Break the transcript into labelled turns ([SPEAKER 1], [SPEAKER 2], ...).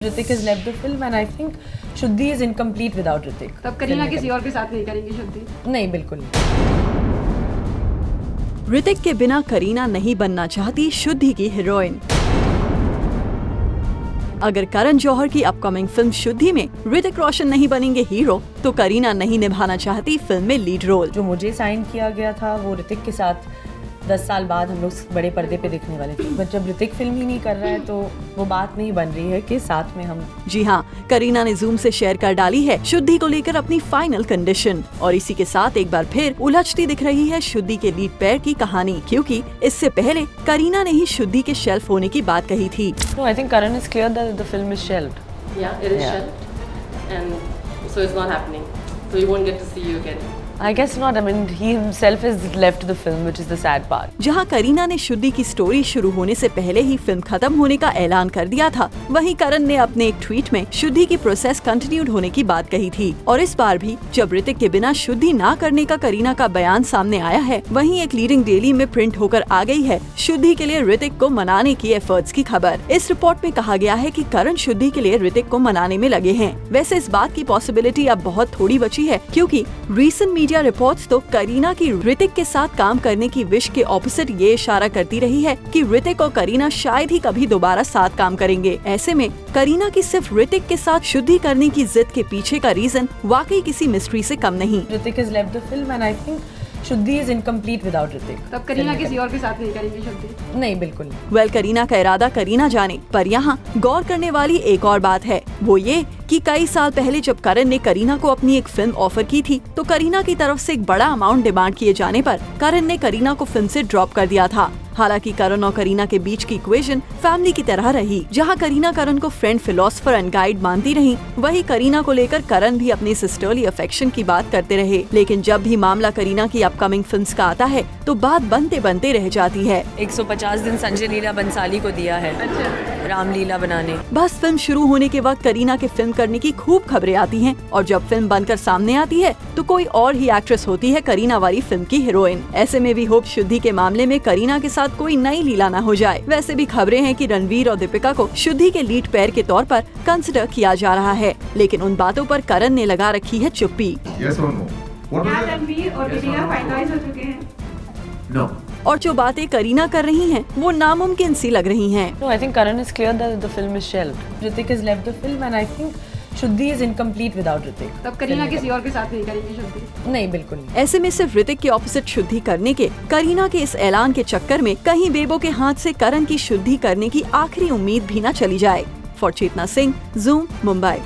[SPEAKER 1] Hrithik has left the film and I think Shuddhi is incomplete without Hrithik.
[SPEAKER 2] तब करीना किसी और के साथ नहीं करेंगी शुद्धि?
[SPEAKER 1] नहीं, बिल्कुल नहीं।
[SPEAKER 3] ऋतिक के बिना करीना नहीं बनना चाहती शुद्धि की हीरोइन। अगर करण जौहर की अपकमिंग फिल्म शुद्धि में ऋतिक रोशन नहीं बनेंगे हीरो, तो करीना नहीं निभाना चाहती फिल्म में लीड रोल।
[SPEAKER 1] जो मुझे साइन किया गया था वो ऋतिक के साथ 10 साल बाद हम लोग बड़े पर्दे पे देखने वाले थे, बट जब ऋतिक फिल्म ही नहीं कर रहा है तो वो बात नहीं बन रही है कि साथ में हम।
[SPEAKER 3] जी हाँ, करीना ने जूम से शेयर कर डाली है शुद्धि को लेकर अपनी फाइनल कंडीशन, और इसी के साथ एक बार फिर उलझती दिख रही है शुद्धि के लीड पेयर की कहानी, क्योंकि इससे पहले करीना ने ही शुद्धि के शेल्फ होने की बात कही थी।
[SPEAKER 1] No, I think Karan is clear that the film is shelved.
[SPEAKER 4] Yeah, it is shelved, and so it's not happening. So we won't get to see you again.
[SPEAKER 1] I guess not. I mean, he himself has left the film, which is the sad part.
[SPEAKER 3] जहां करीना ने शुद्धि की story शुरू होने से पहले ही film खत्म होने का ऐलान कर दिया था, वहीं करण ने अपने एक ट्वीट में शुद्धि की प्रोसेस कंटिन्यूड होने की बात कही थी। और इस बार भी जब ऋतिक के बिना शुद्धि ना करने का करीना का बयान सामने आया है, वहीं एक लीडिंग डेली में प्रिंट होकर आ गई है शुद्धि के लिए ऋतिक को मनाने की एफर्ट्स की खबर। इस रिपोर्ट में कहा गया है कि करण शुद्धि के लिए ऋतिक को मनाने में लगे हैं। वैसे इस बात की पॉसिबिलिटी अब बहुत थोड़ी बची है, क्योंकि रीसेंट मीडिया रिपोर्ट्स तो करीना की ऋतिक के साथ काम करने की विश के ऑपोजिट ये इशारा करती रही है कि ऋतिक और करीना शायद ही कभी दोबारा साथ काम करेंगे। ऐसे में करीना की सिर्फ ऋतिक के साथ शुद्धि करने की जिद के पीछे का रीजन वाकई किसी मिस्ट्री से कम नहीं।
[SPEAKER 1] Hrithik has left the film and I think Shuddhi is incomplete without Hrithik.
[SPEAKER 2] तब करीना किसी और के साथ नहीं करेंगी शुद्धि?
[SPEAKER 1] नहीं, बिल्कुल नहीं।
[SPEAKER 3] वेल, करीना का इरादा करीना जाने, पर यहाँ गौर करने वाली एक और बात है, वो ये कि कई साल पहले जब करण ने करीना को अपनी एक फिल्म ऑफर की थी, तो करीना की तरफ से एक बड़ा अमाउंट डिमांड किए जाने पर करण ने करीना को फिल्म से ड्रॉप कर दिया था। हालांकि करण और करीना के बीच की इक्वेशन फैमिली की तरह रही, जहां करीना करण को फ्रेंड, फिलोसोफर एंड गाइड मानती रही, वहीं करीना को लेकर करण भी अपनी सिस्टरली अफेक्शन की बात करते रहे। लेकिन जब भी मामला करीना की अपकमिंग फिल्म्स का आता है, तो बात बनते बनते रह जाती है।
[SPEAKER 1] 150 दिन संजय लीला बंसाली को दिया है रामलीला बनाने।
[SPEAKER 3] बस फिल्म शुरू होने के वक्त करीना के फिल्म करने की खूब खबरें आती हैं, और जब फिल्म बनकर सामने आती है तो कोई और ही एक्ट्रेस होती है करीना वाली फिल्म की हीरोइन। ऐसे में भी होप शुद्धि के मामले में करीना के साथ कोई नई लीला न हो जाए। वैसे भी खबरें हैं कि रणवीर और दीपिका को शुद्धि के लीड पेयर के तौर पर कंसिडर किया जा रहा है, लेकिन उन बातों पर करण ने लगा रखी है चुप्पी।
[SPEAKER 5] Yes or no? What was it?
[SPEAKER 2] Ranveer और दीपिका फाइनलाइज हो चुके हैं?
[SPEAKER 5] No.
[SPEAKER 3] और जो बातें करीना कर रही हैं, वो नामुमकिन सी लग रही हैं।
[SPEAKER 1] No, I think Karan is clear that the film is shelved. Hrithik has left the film and I think Shuddhi is incomplete without Hrithik.
[SPEAKER 2] तब करीना किसी और के साथ नहीं करेंगी शुद्धि?
[SPEAKER 1] नहीं, बिल्कुल नहीं।
[SPEAKER 3] ऐसे में सिर्फ ऋतिक के ऑपोजिट शुद्धि करने के करीना के इस ऐलान के चक्कर में कहीं बेबो के हाथ से करण की शुद्धि करने की आखिरी उम्मीद भी न चली जाए। For Chetna Singh, Zoom, Mumbai.